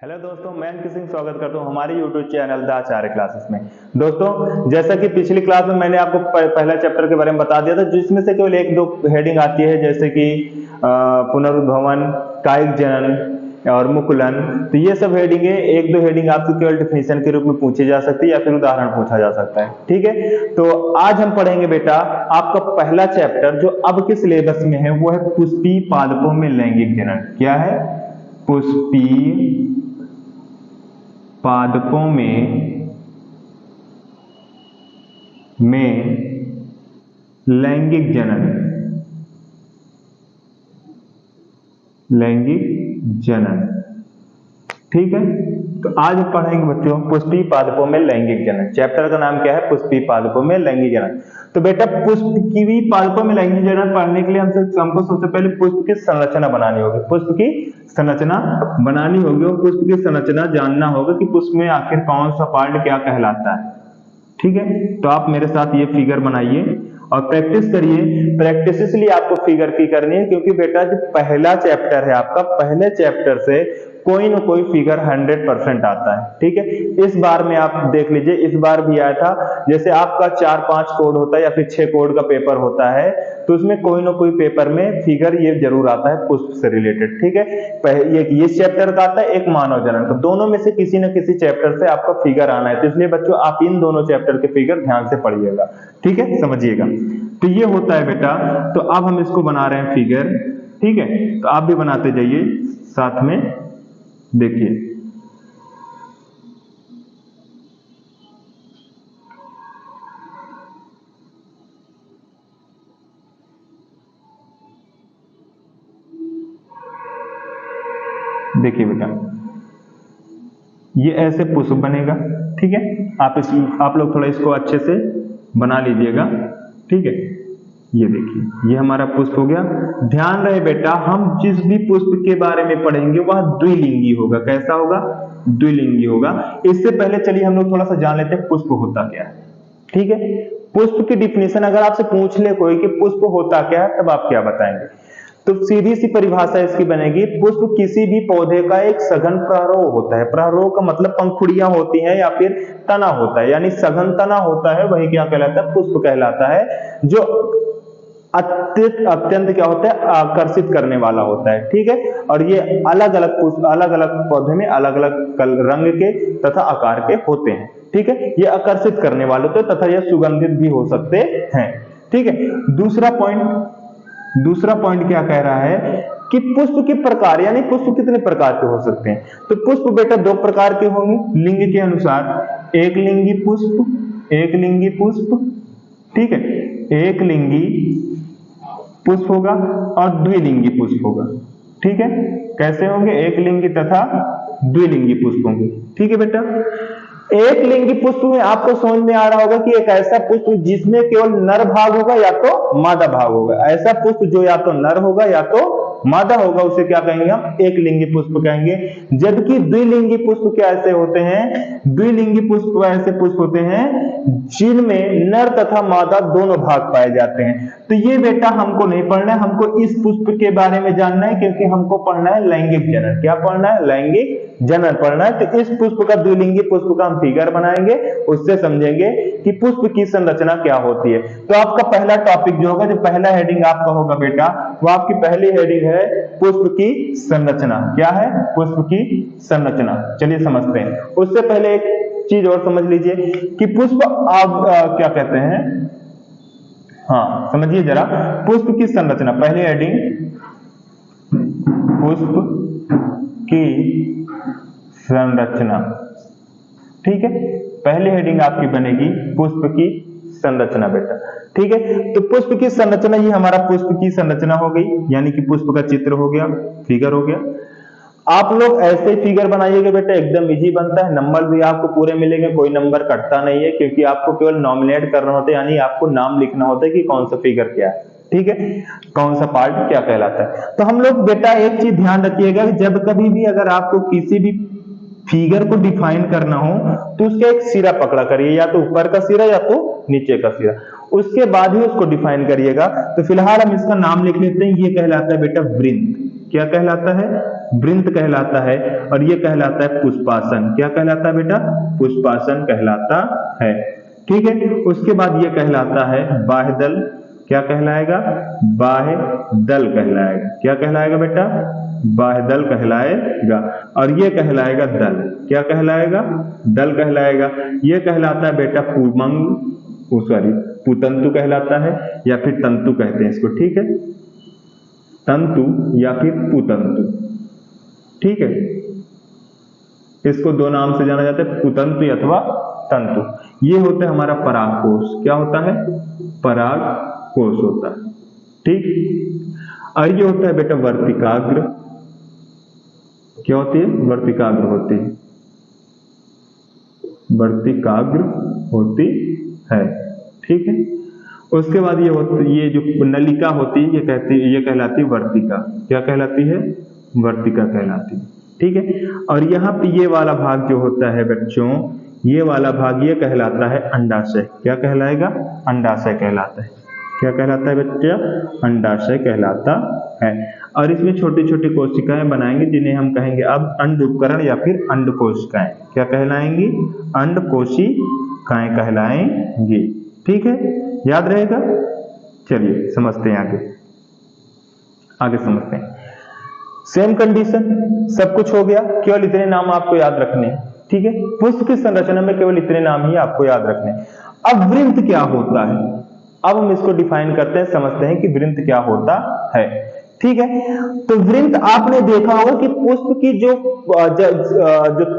Hello दोस्तों, मैं अंकित सिंह स्वागत करता हूं हमारे YouTube channel the Acharya classes में। दोस्तों, जैसा कि पिछली क्लास में मैंने आपको पहला चैप्टर के बारे में बता दिया था, जिसमें से केवल एक दो हेडिंग आती है, जैसे कि पुनरुद्भवन, कायिक जनन और मुकुलन। तो ये सब हेडिंग है, एक दो हेडिंग आपको केवल डिफिनीशन के रूप में पूछी जा सकती है या फिर उदाहरण पूछा जा सकता है। ठीक है, तो आज हम पढ़ेंगे बेटा आपका पहला चैप्टर जो अब के सिलेबस में है, वो है पुष्पी पादपों में लैंगिक जनन। क्या है? पुष्पी पादपों में लैंगिक जनन। लैंगिक जनन, ठीक है। तो आज पढ़ेंगे बच्चों पुष्पी पादपों में लैंगिक जनन। चैप्टर का नाम क्या है? पुष्पी पादपों में लैंगिक जनन। तो बेटा पुष्पी पादपों में लैंगिक जनन पढ़ने के लिए हमको सबसे पहले पुष्प की संरचना बनानी होगी। पुष्प की संरचना बनानी होगी और पुष्प की संरचना जानना होगा कि पुष्प में आखिर कौन सा पार्ट क्या कहलाता है। ठीक है, तो आप मेरे साथ ये फिगर बनाइए और प्रैक्टिस करिए। प्रैक्टिस इसलिए आपको फिगर की करनी है क्योंकि बेटा जो पहला चैप्टर है आपका, पहले चैप्टर से कोई ना कोई फिगर 100% आता है। ठीक है, इस बार में आप देख लीजिए, इस बार भी आया था। जैसे आपका 4-5 कोड होता है या फिर 6 कोड का पेपर होता है, तो उसमें कोई ना कोई पेपर में फिगर ये जरूर आता है पुष्प से रिलेटेड। ठीक है, एक इस चैप्टर का आता है, एक मानव जनन। तो दोनों में से किसी न किसी चैप्टर से आपका फिगर आना है, तो इसलिए बच्चों आप इन दोनों चैप्टर के फिगर ध्यान से पढ़िएगा। ठीक है, समझिएगा। तो ये होता है बेटा, तो अब हम इसको बना रहे हैं फिगर। ठीक है, तो आप भी बनाते जाइए साथ में, देखिए। देखिए बेटा, ये ऐसे पुष्प बनेगा। ठीक है, आप लोग थोड़ा इसको अच्छे से बना लीजिएगा। ठीक है, ये देखिए, ये हमारा पुष्प हो गया। ध्यान रहे बेटा, हम जिस भी पुष्प के बारे में पढ़ेंगे वह द्विलिंगी होगा। कैसा होगा? द्विलिंगी होगा। इससे पहले चलिए हम लोग थोड़ा सा जान लेते हैं पुष्प होता क्या है। ठीक है, पुष्प की डिफिनेशन अगर आपसे पूछ ले कोई कि पुष्प होता क्या है, तब आप क्या बताएंगे? तो सीधी सी परिभाषा इसकी बनेगी, पुष्प किसी भी पौधे का एक सघन प्ररोह होता है। प्ररोह का मतलब पंखुड़ियां होती हैं या फिर तना होता है, यानी सघन तना होता है, वही क्या कहलाता है? पुष्प कहलाता है। जो अत्यंत क्या होता है? आकर्षित करने वाला होता है। ठीक है, और ये अलग अलग पुष्प अलग अलग पौधे में अलग अलग रंग के तथा आकार के होते हैं। ठीक है, ये आकर्षित करने वाले होते हैं तथा ये सुगंधित भी हो सकते हैं। ठीक है, दूसरा पॉइंट क्या कह रहा है कि पुष्प के प्रकार, यानी पुष्प कितने प्रकार के हो सकते हैं। तो पुष्प बेटा 2 प्रकार के होंगे लिंग के अनुसार, एक लिंगी पुष्प। ठीक है, एक लिंगी पुष्प होगा और द्विलिंगी पुष्प होगा। ठीक है, कैसे होंगे? एक लिंगी तथा द्विलिंगी पुष्प होंगे। ठीक है बेटा, एक लिंगी पुष्प में आपको समझ में आ रहा होगा कि एक ऐसा पुष्प जिसमें केवल नर भाग होगा या तो मादा भाग होगा। ऐसा पुष्प जो या तो नर होगा या तो मादा होगा, उसे क्या कहेंगे? हम एक लिंगी पुष्प कहेंगे। जबकि द्विलिंगी पुष्प क्या ऐसे होते हैं? द्विलिंगी पुष्प ऐसे पुष्प होते हैं जिनमें नर तथा मादा दोनों भाग पाए जाते हैं। तो ये बेटा हमको नहीं पढ़ना है, हमको इस पुष्प के बारे में जानना है, क्योंकि हमको पढ़ना है लैंगिक जनन। क्या पढ़ना है? लैंगिक जनन पढ़ना है। तो इस पुष्प का, द्विलिंगी पुष्प का हम फिगर बनाएंगे, उससे समझेंगे कि पुष्प की संरचना क्या होती है। तो आपका पहला टॉपिक जो होगा, जो पहला हेडिंग आपका होगा बेटा, वो आपकी पहली हेडिंग है पुष्प की संरचना। क्या है? पुष्प की संरचना। चलिए समझते हैं। उससे पहले एक चीज और समझ लीजिए कि पुष्प आप क्या कहते हैं। हाँ, समझिए जरा, पुष्प की संरचना। पहली हेडिंग पुष्प की संरचना। ठीक है, पहली हेडिंग आपकी बनेगी पुष्प की संरचना बेटा। ठीक है, तो पुष्प की संरचना, ये हमारा पुष्प की संरचना हो गई, यानी कि पुष्प का चित्र हो गया, फिगर हो गया। आप लोग ऐसे ही फिगर बनाइएगा बेटा, एकदम इजी बनता है। नंबर भी आपको पूरे मिलेंगे, कोई नंबर कटता नहीं है, क्योंकि आपको केवल नॉमिनेट करना होता है, यानी आपको नाम लिखना होता है कि कौन सा फिगर क्या है। ठीक है, कौन सा पार्ट क्या कहलाता है। तो हम लोग बेटा एक चीज ध्यान रखिएगा, जब कभी भी अगर आपको किसी भी फिगर को डिफाइन करना हो तो उसका एक सिरा पकड़ा करिए, या तो ऊपर का सिरा या तो नीचे का सिरा, उसके बाद ही उसको डिफाइन करिएगा। तो फिलहाल हम इसका नाम लिख लेते हैं, ये कहलाता है बेटा वृत्त। क्या कहलाता है? वृंत कहलाता है। और ये कहलाता है पुष्पासन। क्या कहलाता है बेटा? पुष्पासन कहलाता है। ठीक है, उसके बाद ये कहलाता है बाह्यदल। क्या कहलाएगा? बाह्यदल कहलाएगा। क्या कहलाएगा बेटा? बाह्यदल कहलाएगा। और ये कहलाएगा दल। क्या कहलाएगा? दल कहलाएगा। ये कहलाता है बेटा पुमंग, सॉरी पुतंतु कहलाता है, या फिर तंतु कहते हैं इसको। ठीक है, तंतु या फिर पुतंतु। ठीक है, इसको दो नाम से जाना जाता है, पुतंतु अथवा तंतु। ये होता है हमारा परागकोश। क्या होता है? परागकोश होता है। ठीक, और ये होता है बेटा वर्तिकाग्र। क्या होती है? वर्तिकाग्र होती है, वर्तिकाग्र होती है। ठीक है, उसके बाद ये जो नलिका होती है ये कहलाती है वर्तिका। क्या कहलाती है? वर्तिका कहलाती है। ठीक है, और यहाँ पे ये वाला भाग जो होता है बच्चों, ये वाला भाग ये कहलाता है अंडाशय। क्या कहलाएगा? अंडाशय कहलाता है। क्या कहलाता है बच्चा? अंडाशय कहलाता है। और इसमें छोटी छोटी कोशिकाएं बनाएंगे जिन्हें हम कहेंगे अब अंड उपकरण या फिर अंड कोशिकाएं। क्या कहलाएंगी? अंड कोशिकाएं कहलाएंगी। ठीक है, याद रहेगा। चलिए समझते हैं आगे समझते हैं। सेम कंडीशन, सब कुछ हो गया, केवल इतने नाम आपको याद रखने। ठीक है, पुष्प की संरचना में केवल इतने नाम ही आपको याद रखने। अब वृंत क्या होता है? अब हम इसको डिफाइन करते हैं, समझते हैं कि वृंत क्या होता है। ठीक है, तो वृंत आपने देखा होगा कि पुष्प की जो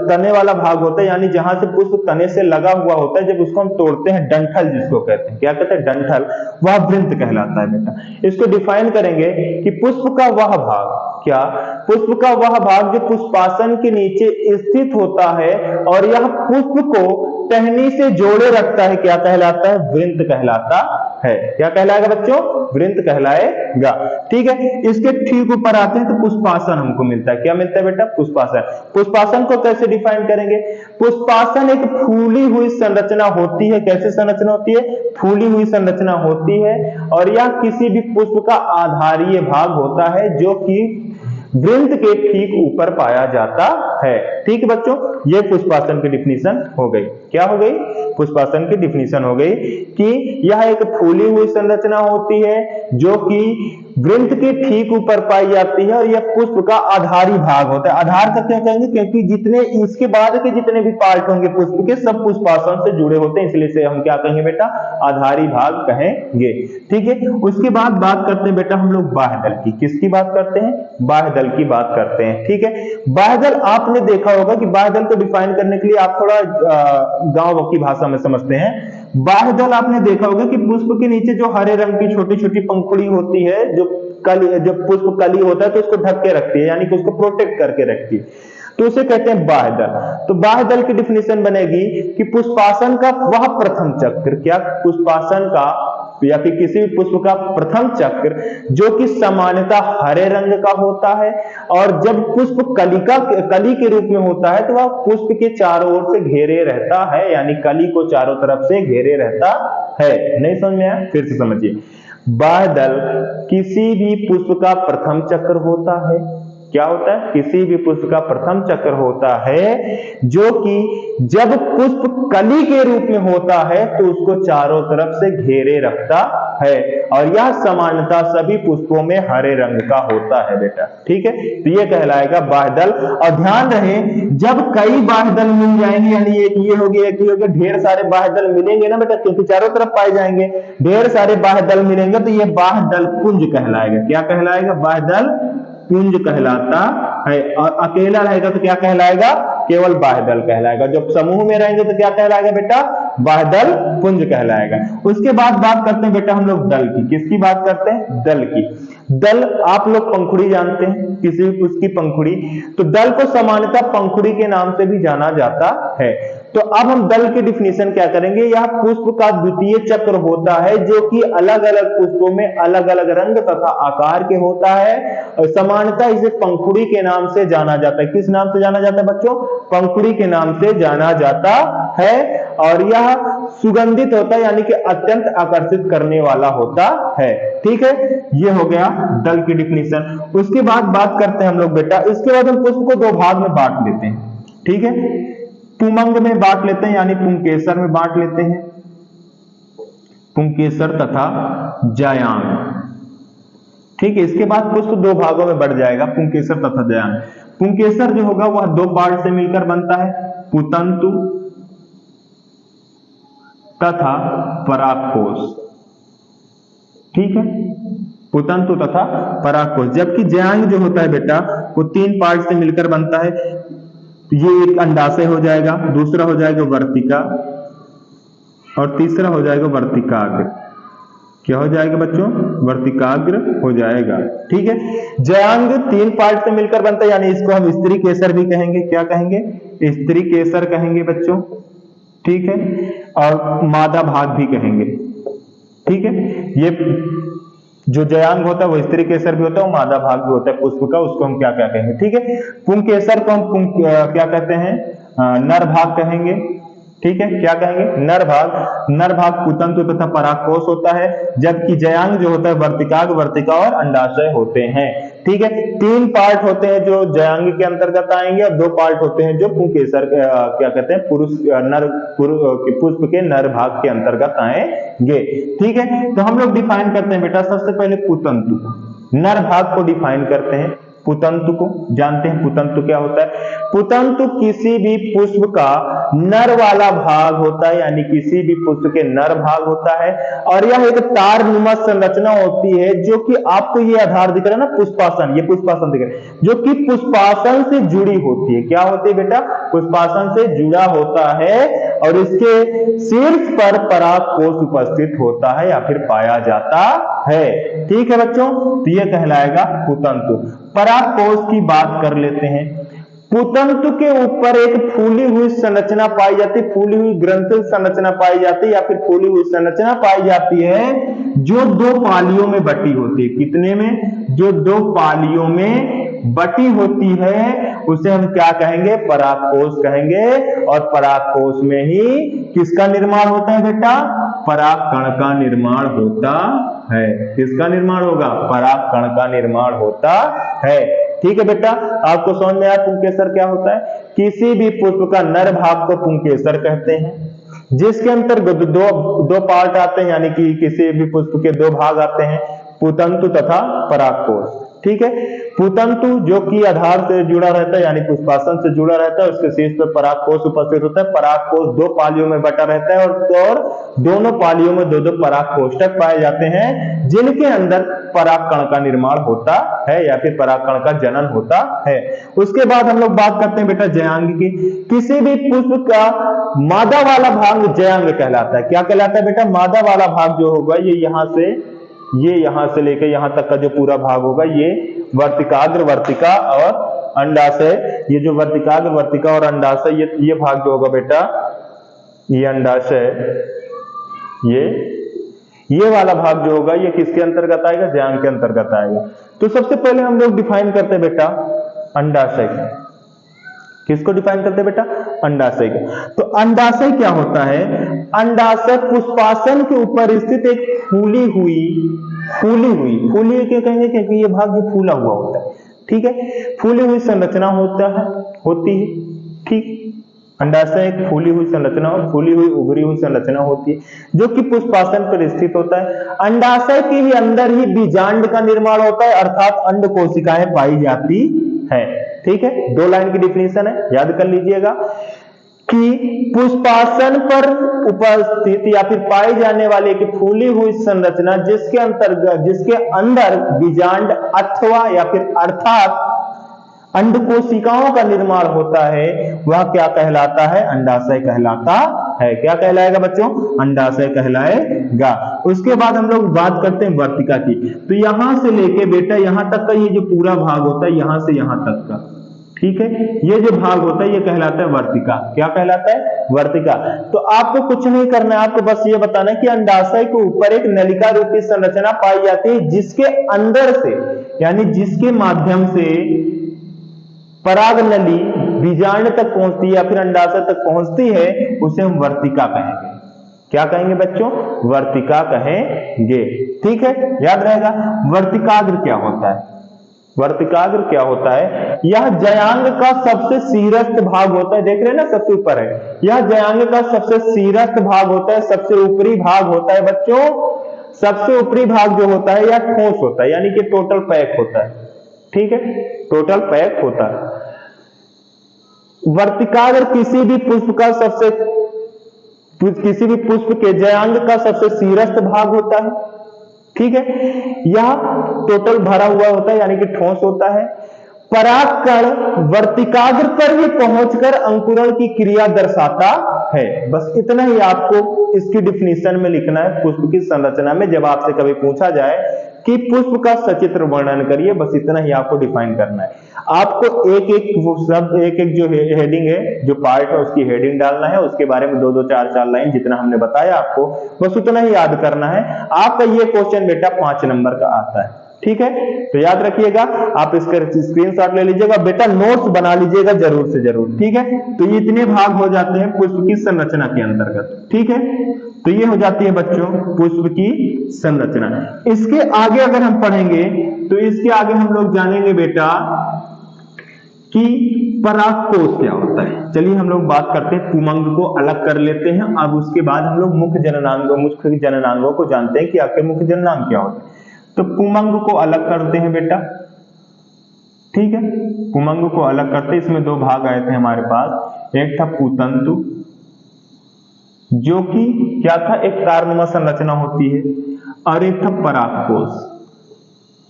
तने वाला भाग होता है, यानी जहां से पुष्प तने से लगा हुआ होता है, जब उसको हम तोड़ते हैं, डंठल जिसको कहते हैं, क्या कहते हैं? डंठल, वह वृंत कहलाता है बेटा। इसको डिफाइन करेंगे कि पुष्प का वह भाग, क्या? पुष्प का वह भाग जो पुष्पासन के नीचे स्थित होता है और यह पुष्प को टहनी से जोड़े रखता है, क्या कहलाता है? वृंत कहलाता है। क्या कहलाएगा बच्चों? वृंत कहलाएगा। ठीक है, इसके ठीक ऊपर आते हैं तो पुष्पासन हमको मिलता है। क्या मिलता है बेटा? पुष्पासन। पुष्पासन को कैसे डिफाइन करेंगे? पुष्पासन एक फूली हुई संरचना होती है। कैसे संरचना होती है? फूली हुई संरचना होती है, और यह किसी भी पुष्प का आधारीय भाग होता है जो कि वृंत के ठीक ऊपर पाया जाता है। ठीक है बच्चों, ये पुष्पासन की डिफिनीशन हो गई। क्या हो गई? पुष्पासन की डिफिनीशन हो गई कि यह एक फूली हुई संरचना होती है जो कि वृंत के ठीक ऊपर पाई जाती है, और यह पुष्प का आधारी भाग होता है। आधार का क्यों कहेंगे? क्योंकि जितने इसके बाद के जितने भी पार्ट होंगे पुष्प के, सब पुष्पासन से जुड़े होते हैं, इसलिए से हम क्या कहेंगे बेटा? आधारी भाग कहेंगे। ठीक है, उसके बाद बात करते हैं बेटा हम लोग बाह्यदल की। किसकी बात करते हैं? बाह्यदल की बात करते हैं। ठीक है, बाह्यदल आपने देखा होगा कि बाह्यदल को डिफाइन करने के लिए आप थोड़ा गांव की भाषा में समझते हैं। बाह्यदल आपने देखा होगा कि पुष्प के नीचे जो हरे रंग की छोटी छोटी पंखुड़ी होती है, जब पुष्प कली होता है तो उसको ढक के रखती है, यानी कि उसको प्रोटेक्ट करके रखती है, तो उसे कहते हैं बाह्यदल। तो बाह्यदल की डिफिनेशन बनेगी कि पुष्पासन का वह प्रथम चक्र, क्या? पुष्पासन का या फिर किसी भी पुष्प का प्रथम चक्र जो कि सामान्यतः हरे रंग का होता है, और जब पुष्प कली के रूप में होता है तो वह पुष्प के चारों ओर से घेरे रहता है, यानी कली को चारों तरफ से घेरे रहता है। नहीं समझ में आया? फिर से समझिए। बाह्यदल किसी भी पुष्प का प्रथम चक्र होता है। क्या होता है? किसी भी पुष्प का प्रथम चक्र होता है जो कि जब पुष्प कली के रूप में होता है तो उसको चारों तरफ से घेरे रखता है, और यह सामान्यतः सभी पुष्पों में हरे रंग का होता है बेटा। ठीक है, तो ये कहलाएगा बाह्यदल। और ध्यान रहे, जब कई बाह्यदल मिल जाएंगे, यानी एक ये हो गया, एक ये हो गया, ढेर सारे बाह्यदल मिलेंगे ना बेटा, क्योंकि चारों तरफ पाए जाएंगे, ढेर सारे बाह्यदल मिलेंगे तो ये बाह्यदल पुंज कहलाएगा। क्या कहलाएगा? बाह्यदल पुंज कहलाता है। और अकेला रहेगा तो क्या कहलाएगा? केवल बाह्यदल कहलाएगा। जब समूह में रहेंगे तो क्या कहलाएगा बेटा? बाह्यदल पुंज कहलाएगा। उसके बाद बात करते हैं बेटा हम लोग दल की। किसकी बात करते हैं? दल की। दल आप लोग पंखुड़ी जानते हैं, किसी भी पुष्प की पंखुड़ी, तो दल को सामान्यतः पंखुड़ी के नाम से भी जाना जाता है। तो अब हम दल की डिफिनेशन क्या करेंगे। यह पुष्प का द्वितीय चक्र होता है जो कि अलग अलग पुष्पों में अलग अलग रंग तथा आकार के होता है और सामान्यतः इसे पंखुड़ी के नाम से जाना जाता है। किस नाम से जाना जाता है बच्चों? पंखुड़ी के नाम से जाना जाता है। और यह सुगंधित होता है यानी कि अत्यंत आकर्षित करने वाला होता है। ठीक है, ये हो गया दल की डिफिनेशन। उसके बाद बात करते हैं हम लोग बेटा, इसके बाद हम पुष्प को दो भाग में बांट लेते हैं। ठीक है, पुमंग में बांट लेते हैं यानी पुंकेसर में बांट लेते हैं, पुंकेसर तथा जयांग। ठीक है, इसके बाद पुष्प दो भागों में बढ़ जाएगा, पुंकेसर तथा जयांग। पुंकेसर जो होगा वह दो पार्ट से मिलकर बनता है, पुतंतु तथा परागकोश। ठीक है, पुतंतु तथा परागकोश। जबकि जयांग जो होता है बेटा वो तीन पार्ट से मिलकर बनता है। ये एक अंडाशय हो जाएगा, दूसरा हो जाएगा वर्तिका और तीसरा हो जाएगा वर्तिकाग्र। क्या हो जाएगा बच्चों? वर्तिकाग्र हो जाएगा। ठीक है, जयांग तीन पार्ट से मिलकर बनता है यानी इसको हम स्त्री केसर भी कहेंगे। क्या कहेंगे? स्त्री केसर कहेंगे बच्चों। ठीक है, और मादा भाग भी कहेंगे। ठीक है, ये जो जयांग होता है वो स्त्री केसर भी होता है, वो मादा भाग भी होता है पुष्प का, उसको हम क्या क्या कहेंगे? ठीक है, पुंकेसर को हम क्या कहते हैं? नर भाग कहेंगे। ठीक है, क्या कहेंगे? नर भाग। नर भाग पुतंतु तथा परागकोश होता है, जबकि जयांग जो होता है वर्तिकाग्र, वर्तिका और अंडाशय होते हैं। ठीक है, तीन पार्ट होते हैं जो जयांग के अंतर्गत आएंगे और दो पार्ट होते हैं जो पुंकेसर क्या कहते हैं पुष्प के नर भाग के अंतर्गत आएंगे। ठीक है, तो हम लोग डिफाइन करते हैं बेटा सबसे पहले पुतंतु, नर भाग को डिफाइन करते हैं। पुतंतु को जानते हैं, पुतंतु क्या होता है? पुतंतु किसी भी पुष्प का नर वाला भाग होता है यानी किसी भी पुष्प के नर भाग होता है और यह एक तारनुमा संरचना होती है जो कि आपको ये आधार दिख रहा है ना, पुष्पासन, ये पुष्पासन दिख रहा है जो कि पुष्पासन से जुड़ी होती है। क्या होती है बेटा? पुष्पासन से जुड़ा होता है और इसके शीर्ष पर परागकोश उपस्थित होता है या फिर पाया जाता है। ठीक है बच्चों, तो यह कहलाएगा पुतंतु। परागकोश की बात कर लेते हैं। पुतंतु के ऊपर एक फूली हुई संरचना पाई जाती है, फूली हुई ग्रंथिल संरचना पाई जाती है या फिर फूली हुई संरचना पाई जाती है जो दो पालियों में बटी होती है। कितने में? जो दो पालियों में बटी होती है उसे हम क्या कहेंगे? परागकोश कहेंगे। और परागकोश में ही किसका निर्माण होता है बेटा? परागकण का निर्माण होता है। किसका निर्माण होगा? परागकण का निर्माण होता है। ठीक है बेटा, आपको समझ में आया पुंकेसर क्या होता है? किसी भी पुष्प का नर भाग को पुंकेसर कहते हैं जिसके अंतर्गत दो पार्ट आते हैं यानी कि किसी भी पुष्प के दो भाग आते हैं, पुतंतु तथा परागकोश। ठीक है, पुतंतु जो कि आधार से जुड़ा रहता है यानी पुष्पासन से जुड़ा रहता है, उसके शीर्ष पर परागकोश उपस्थित होता है। परागकोश दो पालियों में बटा रहता है और दोनों पालियों में दो दो परागकोष्ठक पाए जाते हैं जिनके अंदर परागकण का निर्माण होता है या फिर परागकण का जनन होता है। उसके बाद हम लोग बात करते हैं बेटा जयांग की। किसी भी पुष्प का मादा वाला भाग जयांग कहलाता है। क्या कहलाता है बेटा? मादा वाला भाग जो होगा ये यहां से लेकर यहां तक का जो पूरा भाग होगा ये वर्तिकाग्र, वर्तिका और अंडाशय। ये जो वर्तिकाग्र, वर्तिका और अंडाशय ये भाग जो होगा बेटा, ये अंडाशय, ये वाला भाग जो होगा ये किसके अंतर्गत आएगा? जयांग के अंतर्गत आएगा। तो सबसे पहले हम लोग डिफाइन करते हैं बेटा अंडाशय। किसको डिफाइन करते हैं बेटा? अंडाशय का। तो अंडाशय क्या होता है? अंडाशय पुष्पासन के ऊपर स्थित एक फूली हुई क्या कहेंगे? क्योंकि ये भाग जो फूला हुआ होता है। ठीक है, फूली हुई संरचना होती है। ठीक, अंडाशय एक फूली हुई संरचना और फूली हुई उभरी हुई संरचना होती है जो कि पुष्पासन पर स्थित होता है। अंडाशय के ही अंदर ही बीजांड का निर्माण होता है अर्थात अंड कोशिकाएं पाई जाती है। ठीक है, दो लाइन की डिफिनेशन है, याद कर लीजिएगा कि पुष्पासन पर उपस्थित या फिर पाई जाने वाली एक फूली हुई संरचना जिसके अंदर बीजांड अथवा या फिर अर्थात अंड कोशिकाओं का निर्माण होता है वह क्या कहलाता है? अंडाशय कहलाता है। क्या कहलाएगा बच्चों? अंडाशय कहलाएगा। उसके बाद हम लोग बात करते हैं वर्तिका की। तो यहां से लेके बेटा यहां तक का ये जो पूरा भाग होता है, यहां से यहां तक का ठीक है, ये जो भाग होता है ये कहलाता है वर्तिका। क्या कहलाता है? वर्तिका। तो आपको कुछ नहीं करना है, आपको बस ये बताना है कि अंडाशय के ऊपर एक नलिका रूपी संरचना पाई जाती है, जिसके अंदर से यानी जिसके माध्यम से पराग नली बीजांड तक पहुंचती है या फिर अंडाशय तक पहुंचती है, उसे हम वर्तिका कहेंगे। क्या कहेंगे बच्चों? वर्तिका कहेंगे। ठीक है, याद रहेगा। वर्तिकाग्र क्या होता है? वर्तिकाग्र क्या होता है? यह जयांग का सबसे शीर्षस्थ भाग होता है। देख रहे हैं ना, सबसे ऊपर है। यह जयांग का सबसे शीर्षस्थ भाग होता है, सबसे ऊपरी भाग होता है बच्चों। सबसे ऊपरी भाग जो होता है यह ठोस होता है, यानी कि टोटल पैक होता है। ठीक है, टोटल पैक होता है। वर्तिकाग्र किसी भी पुष्प के जयांग का सबसे शीर्षस्थ भाग होता है। ठीक है, यह टोटल भरा हुआ होता है, यानी कि ठोस होता है। परागकण वर्तिकाग्र पर ही पहुंचकर अंकुरण की क्रिया दर्शाता है। बस इतना ही आपको इसकी डिफिनीशन में लिखना है पुष्प की संरचना में। जब आपसे कभी पूछा जाए कि पुष्प का सचित्र वर्णन करिए, बस इतना ही आपको डिफाइन करना है। आपको एक एक शब्द, एक एक जो हेडिंग है, जो पार्ट है, उसकी हेडिंग डालना है। उसके बारे में 2-2, 4-4 लाइन जितना हमने बताया आपको, बस उतना ही याद करना है। आपका ये क्वेश्चन बेटा 5 नंबर का आता है। ठीक है, तो याद रखिएगा, आप इसका स्क्रीनशॉट ले लीजिएगा, बेटा नोट्स बना लीजिएगा जरूर से जरूर। ठीक है, तो ये इतने भाग हो जाते हैं पुष्प की संरचना के अंतर्गत। ठीक है, तो ये हो जाती है बच्चों पुष्प की संरचना। इसके आगे अगर हम पढ़ेंगे तो इसके आगे हम लोग जानेंगे बेटा कि परागकोश क्या होता है। चलिए हम लोग बात करते हैं, पुमंग को अलग कर लेते हैं। अब उसके बाद हम लोग मुख्य जननांगों को जानते हैं कि आखिर मुख्य जननांग क्या होता है। तो पुमंग को अलग करते हैं बेटा। ठीक है, पुमंग को अलग करते, इसमें 2 भाग आए थे हमारे पास। एक था पुतंतु, जो कि क्या था, एक तारनुमा संरचना होती है, और एक था परागकोश।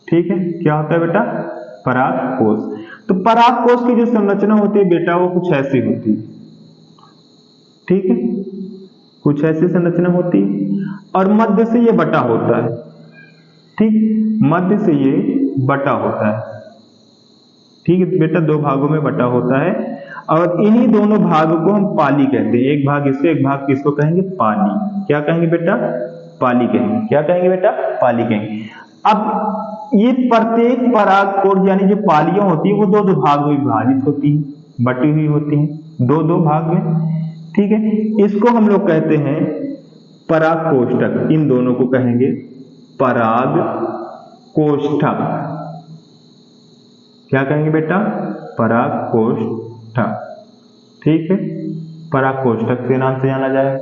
ठीक है, क्या होता है बेटा? परागकोश। तो परागकोश की जो संरचना होती है बेटा, वो कुछ ऐसी होती है। ठीक है, कुछ ऐसी संरचना होती है, और मध्य से ये बटा होता है। ठीक, मध्य से ये बटा होता है। ठीक है बेटा, 2 भागों में बटा होता है, और इन्हीं दोनों भागों को हम पाली कहते हैं। एक भाग इसको, एक भाग किसको कहेंगे? पाली। क्या कहेंगे बेटा? पाली कहेंगे। क्या कहेंगे बेटा? पाली कहेंगे। अब ये प्रत्येक परागकोश यानी जो पालियां होती है वो 2-2 भाग में विभाजित होती है, बटी हुई होती है 2-2 भाग में। ठीक है, इसको हम लोग कहते हैं परागकोष्ठक। इन दोनों को कहेंगे पराग कोष्ठक। क्या कहेंगे बेटा? पराग कोष्ठक। ठीक है, पराग कोष्ठक के नाम से जाना जाए।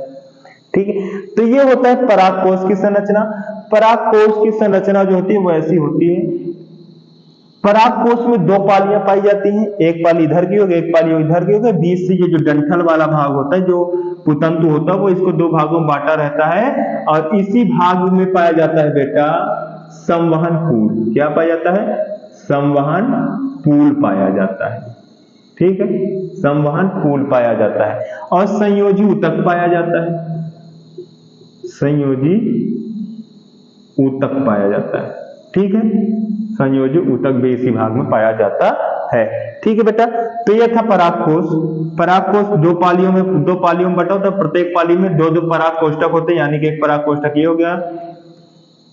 ठीक है, तो ये होता है परागकोश की संरचना। परागकोश की संरचना जो होती है वो ऐसी होती है। परागकोश में 2 पालियां पाई जाती हैं, एक पाली इधर की होगी, एक पाली इधर की होगी। बीच से ये जो डंठल वाला भाग होता है, जो पुतंतु होता है, वो इसको 2 भागों में बांटा रहता है, और इसी भाग में पाया जाता है बेटा संवहन पूल। क्या पाया जाता है? संवहन पूल पाया जाता है। ठीक है, संवहन पूल पाया जाता है, और संयोजी ऊतक पाया जाता है। संयोजी ऊतक पाया जाता है। ठीक है, संयोजी ऊतक भी इसी भाग में पाया जाता है। ठीक है बेटा, तो ये था परागकोश। परागकोश 2 पालियों में बटा होता है। प्रत्येक पाली में 2-2 परागकोष्ठक होते हैं, यानी कि एक परागकोष्ठक ये हो गया,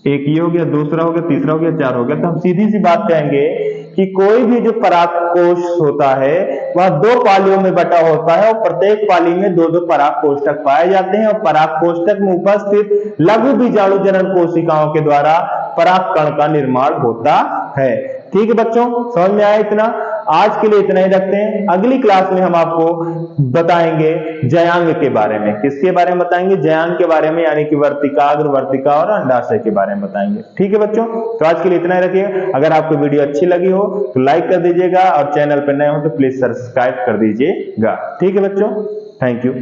एक ये हो गया, दूसरा हो गया, तीसरा हो गया, 4 हो गया। तो हम सीधी सी बात कहेंगे कि कोई भी जो परागकोश होता है वह 2 पालियों में बटा होता है, और प्रत्येक पाली में 2-2 परागकोष्ठक पाए जाते हैं, और परागकोष्ठक में उपस्थित लघु बीजाणु जनन कोशिकाओं के द्वारा परागकण का निर्माण होता है। ठीक है बच्चों, समझ में आया इतना? आज के लिए इतना ही रखते हैं। अगली क्लास में हम आपको बताएंगे जयांग के बारे में। किसके बारे में बताएंगे? जयांग के बारे में, यानी कि वर्तिकाग्र, वर्तिका और अंडाशय के बारे में बताएंगे। ठीक है बच्चों, तो आज के लिए इतना ही रखिए। अगर आपको वीडियो अच्छी लगी हो तो लाइक कर दीजिएगा, और चैनल पर नए हो तो प्लीज सब्सक्राइब कर दीजिएगा। ठीक है बच्चों, थैंक यू।